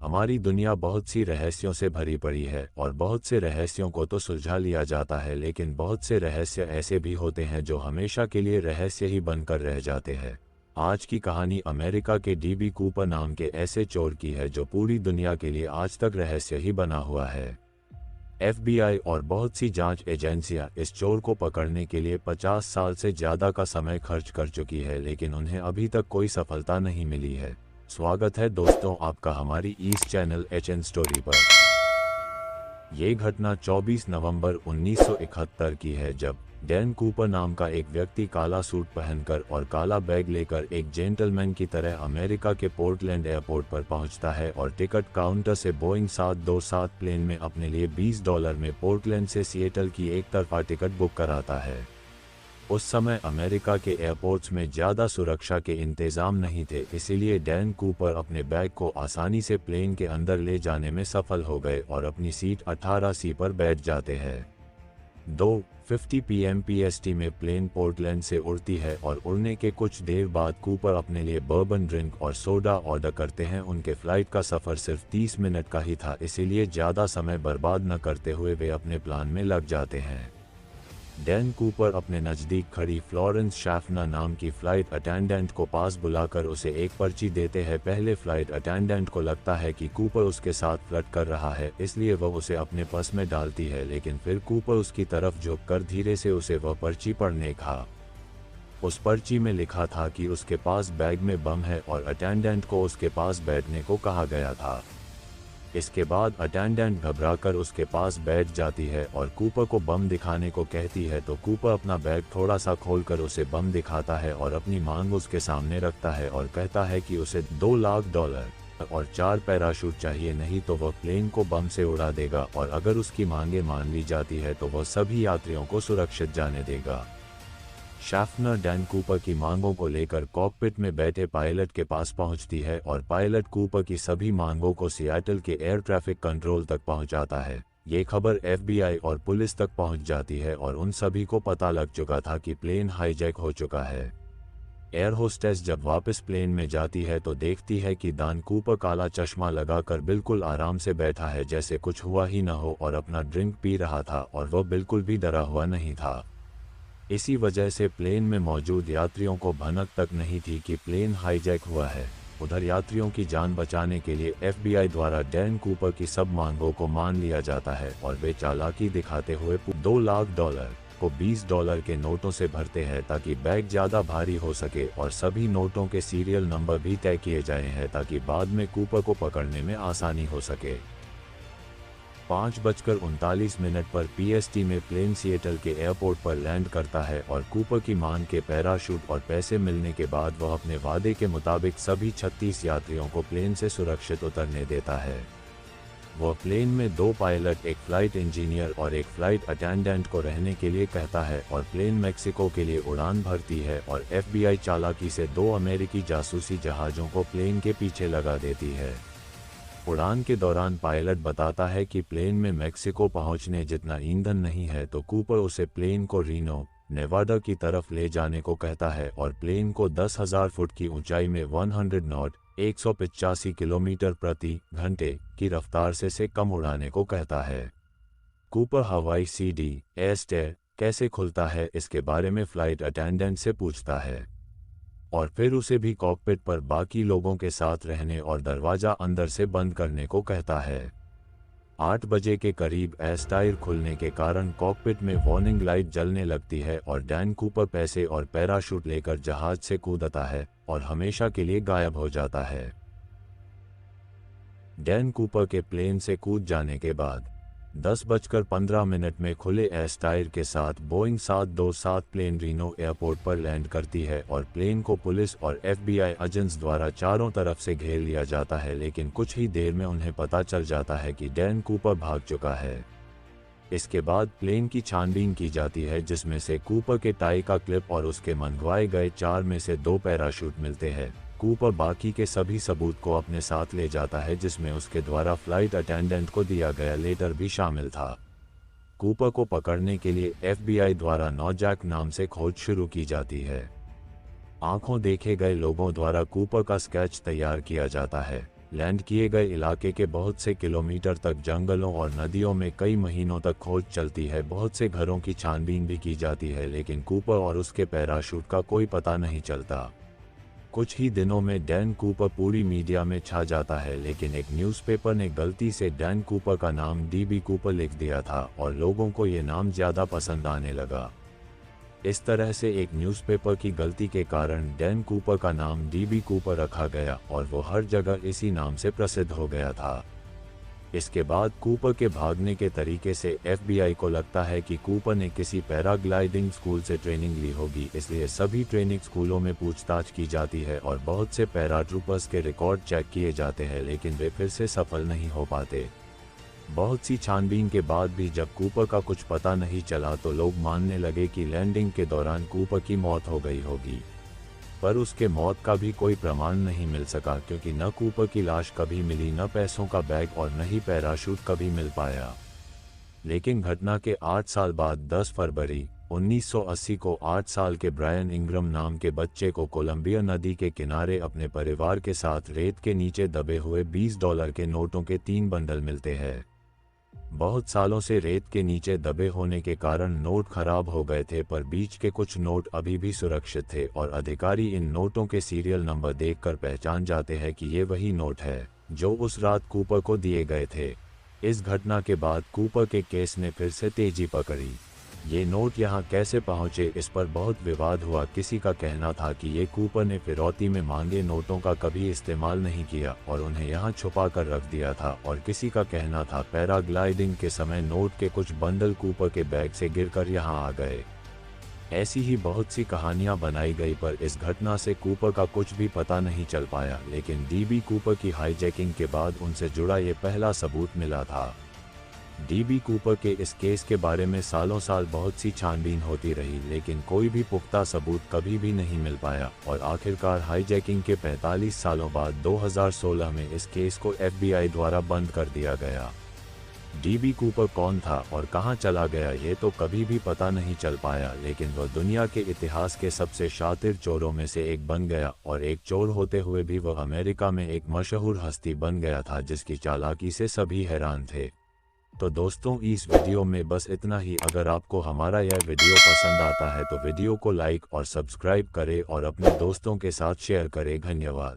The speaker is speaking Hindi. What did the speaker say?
हमारी दुनिया बहुत सी रहस्यों से भरी पड़ी है और बहुत से रहस्यों को तो सुलझा लिया जाता है, लेकिन बहुत से रहस्य ऐसे भी होते हैं जो हमेशा के लिए रहस्य ही बनकर रह जाते हैं। आज की कहानी अमेरिका के डीबी कूपर नाम के ऐसे चोर की है जो पूरी दुनिया के लिए आज तक रहस्य ही बना हुआ है। FBI और बहुत सी जांच एजेंसियां इस चोर को पकड़ने के लिए 50 साल से ज़्यादा का समय खर्च कर चुकी है, लेकिन उन्हें अभी तक कोई सफलता नहीं मिली है। स्वागत है दोस्तों आपका हमारी इस चैनल HN स्टोरी पर। ये घटना 24 नवंबर 1971 की है, जब डैन कूपर नाम का एक व्यक्ति काला सूट पहनकर और काला बैग लेकर एक जेंटलमैन की तरह अमेरिका के पोर्टलैंड एयरपोर्ट पर पहुंचता है और टिकट काउंटर से बोइंग 727 प्लेन में अपने लिए $20 में पोर्टलैंड से सिएटल की एक तरफा टिकट बुक कराता है। उस समय अमेरिका के एयरपोर्ट्स में ज़्यादा सुरक्षा के इंतज़ाम नहीं थे, इसीलिए डैन कूपर अपने बैग को आसानी से प्लेन के अंदर ले जाने में सफल हो गए और अपनी सीट 18C पर बैठ जाते हैं। 2:50 PM PST में प्लेन पोर्टलैंड से उड़ती है और उड़ने के कुछ देर बाद कूपर अपने लिए बर्बन ड्रिंक और सोडा ऑर्डर करते हैं। उनके फ्लाइट का सफ़र सिर्फ 30 मिनट का ही था, इसीलिए ज़्यादा समय बर्बाद न करते हुए वे अपने प्लान में लग जाते हैं। डैन कूपर अपने नज़दीक खड़ी फ्लोरेंस शैफना नाम की फ़्लाइट अटेंडेंट को पास बुलाकर उसे एक पर्ची देते हैं। पहले फ़्लाइट अटेंडेंट को लगता है कि कूपर उसके साथ फ्लर्ट कर रहा है, इसलिए वह उसे अपने पर्स में डालती है, लेकिन फिर कूपर उसकी तरफ झुककर धीरे से उसे वह पर्ची पढ़ने का। उस पर्ची में लिखा था कि उसके पास बैग में बम है और अटेंडेंट को उसके पास बैठने को कहा गया था। इसके बाद अटेंडेंट घबराकर उसके पास बैठ जाती है और कूपर को बम दिखाने को कहती है, तो कूपर अपना बैग थोड़ा सा खोलकर उसे बम दिखाता है और अपनी मांग उसके सामने रखता है और कहता है कि उसे $2 लाख और 4 पैराशूट चाहिए, नहीं तो वह प्लेन को बम से उड़ा देगा और अगर उसकी मांगे मान ली जाती है तो वह सभी यात्रियों को सुरक्षित जाने देगा। शैफनर डैन कूपर की मांगों को लेकर कॉकपिट में बैठे पायलट के पास पहुंचती है और पायलट कूपर की सभी मांगों को सिएटल के एयर ट्रैफिक कंट्रोल तक पहुंचाता है। ये खबर FBI और पुलिस तक पहुंच जाती है और उन सभी को पता लग चुका था कि प्लेन हाईजैक हो चुका है। एयर होस्टेस जब वापस प्लेन में जाती है तो देखती है कि डैन कूपर काला चश्मा लगाकर बिल्कुल आराम से बैठा है, जैसे कुछ हुआ ही न हो, और अपना ड्रिंक पी रहा था और वह बिल्कुल भी डरा हुआ नहीं था। इसी वजह से प्लेन में मौजूद यात्रियों को भनक तक नहीं थी कि प्लेन हाईजैक हुआ है। उधर यात्रियों की जान बचाने के लिए FBI द्वारा डैन कूपर की सब मांगों को मान लिया जाता है और वे चालाकी दिखाते हुए $2 लाख को $20 के नोटों से भरते हैं ताकि बैग ज़्यादा भारी हो सके, और सभी नोटों के सीरियल नंबर भी तय किए जाए हैं ताकि बाद में कूपर को पकड़ने में आसानी हो सके। 5:39 पर PST में प्लेन सिएटल के एयरपोर्ट पर लैंड करता है और कूपर की मांग के पैराशूट और पैसे मिलने के बाद वह अपने वादे के मुताबिक सभी 36 यात्रियों को प्लेन से सुरक्षित उतरने देता है। वह प्लेन में 2 पायलट, एक फ्लाइट इंजीनियर और एक फ्लाइट अटेंडेंट को रहने के लिए कहता है और प्लेन मैक्सिको के लिए उड़ान भरती है और FBI चालाकी से 2 अमेरिकी जासूसी जहाज़ों को प्लेन के पीछे लगा देती है। उड़ान के दौरान पायलट बताता है कि प्लेन में मैक्सिको पहुंचने जितना ईंधन नहीं है, तो कूपर उसे प्लेन को रीनो, नेवाडा की तरफ ले जाने को कहता है और प्लेन को 10,000 फुट की ऊंचाई में 100 नॉट 185 किलोमीटर प्रति घंटे की रफ्तार से कम उड़ाने को कहता है। कूपर हवाई CD एयरस्टेयर कैसे खुलता है इसके बारे में फ्लाइट अटेंडेंट से पूछता है और फिर उसे भी कॉकपिट पर बाकी लोगों के साथ रहने और दरवाज़ा अंदर से बंद करने को कहता है। 8 बजे के करीब एयरस्टायर खुलने के कारण कॉकपिट में वार्निंग लाइट जलने लगती है और डैन कूपर पैसे और पैराशूट लेकर जहाज से कूदता है और हमेशा के लिए गायब हो जाता है। डैन कूपर के प्लेन से कूद जाने के बाद 10:15 में खुले एयरस्टायर के साथ बोइंग 727 प्लेन रीनो एयरपोर्ट पर लैंड करती है और प्लेन को पुलिस और FBI एजेंट्स द्वारा चारों तरफ से घेर लिया जाता है, लेकिन कुछ ही देर में उन्हें पता चल जाता है कि डैन कूपर भाग चुका है। इसके बाद प्लेन की छानबीन की जाती है, जिसमें से कूपर के टाई का क्लिप और उसके मंगवाए गए 4 में से 2 पैराशूट मिलते हैं। कूपर बाकी के सभी सबूत को अपने साथ ले जाता है, जिसमें उसके द्वारा फ्लाइट अटेंडेंट को दिया गया लेटर भी शामिल था। कूपर को पकड़ने के लिए FBI द्वारा नौजैक नाम से खोज शुरू की जाती है। आंखों देखे गए लोगों द्वारा कूपर का स्केच तैयार किया जाता है, लैंड किए गए इलाके के बहुत से किलोमीटर तक जंगलों और नदियों में कई महीनों तक खोज चलती है। बहुत से घरों की छानबीन भी की जाती है, लेकिन कूपर और उसके पैराशूट का कोई पता नहीं चलता। कुछ ही दिनों में डैन कूपर पूरी मीडिया में छा जाता है, लेकिन एक न्यूज़पेपर ने गलती से डैन कूपर का नाम डीबी कूपर लिख दिया था और लोगों को ये नाम ज़्यादा पसंद आने लगा। इस तरह से एक न्यूज़पेपर की गलती के कारण डैन कूपर का नाम डीबी कूपर रखा गया और वो हर जगह इसी नाम से प्रसिद्ध हो गया था। इसके बाद कूपर के भागने के तरीके से एफबीआई को लगता है कि कूपर ने किसी पैराग्लाइडिंग स्कूल से ट्रेनिंग ली होगी, इसलिए सभी ट्रेनिंग स्कूलों में पूछताछ की जाती है और बहुत से पैराट्रूपर्स के रिकॉर्ड चेक किए जाते हैं, लेकिन वे फिर से सफल नहीं हो पाते। बहुत सी छानबीन के बाद भी जब कूपर का कुछ पता नहीं चला तो लोग मानने लगे कि लैंडिंग के दौरान कूपर की मौत हो गई होगी, पर उसके मौत का भी कोई प्रमाण नहीं मिल सका, क्योंकि न कूपर की लाश कभी मिली, न पैसों का बैग और न ही पैराशूट कभी मिल पाया। लेकिन घटना के 8 साल बाद 10 फरवरी 1980 को 8 साल के ब्रायन इंग्रम नाम के बच्चे को कोलंबिया नदी के किनारे अपने परिवार के साथ रेत के नीचे दबे हुए $20 के नोटों के 3 बंडल मिलते हैं। बहुत सालों से रेत के नीचे दबे होने के कारण नोट खराब हो गए थे, पर बीच के कुछ नोट अभी भी सुरक्षित थे और अधिकारी इन नोटों के सीरियल नंबर देखकर पहचान जाते हैं कि ये वही नोट है जो उस रात कूपर को दिए गए थे। इस घटना के बाद कूपर के केस ने फिर से तेजी पकड़ी। ये नोट यहाँ कैसे पहुँचे, इस पर बहुत विवाद हुआ। किसी का कहना था कि ये कूपर ने फिरौती में मांगे नोटों का कभी इस्तेमाल नहीं किया और उन्हें यहाँ छुपा कर रख दिया था, और किसी का कहना था पैराग्लाइडिंग के समय नोट के कुछ बंडल कूपर के बैग से गिरकर यहाँ आ गए। ऐसी ही बहुत सी कहानियां बनाई गई, पर इस घटना से कूपर का कुछ भी पता नहीं चल पाया। लेकिन डीबी कूपर की हाईजैकिंग के बाद उनसे जुड़ा ये पहला सबूत मिला था। डीबी कूपर के इस केस के बारे में सालों साल बहुत सी छानबीन होती रही, लेकिन कोई भी पुख्ता सबूत कभी भी नहीं मिल पाया और आखिरकार हाईजैकिंग के 45 सालों बाद 2016 में इस केस को एफबीआई द्वारा बंद कर दिया गया। डीबी कूपर कौन था और कहां चला गया, ये तो कभी भी पता नहीं चल पाया, लेकिन वह दुनिया के इतिहास के सबसे शातिर चोरों में से एक बन गया और एक चोर होते हुए भी वह अमेरिका में एक मशहूर हस्ती बन गया था जिसकी चालाकी से सभी हैरान थे। तो दोस्तों, इस वीडियो में बस इतना ही। अगर आपको हमारा यह वीडियो पसंद आता है तो वीडियो को लाइक और सब्सक्राइब करें और अपने दोस्तों के साथ शेयर करें। धन्यवाद।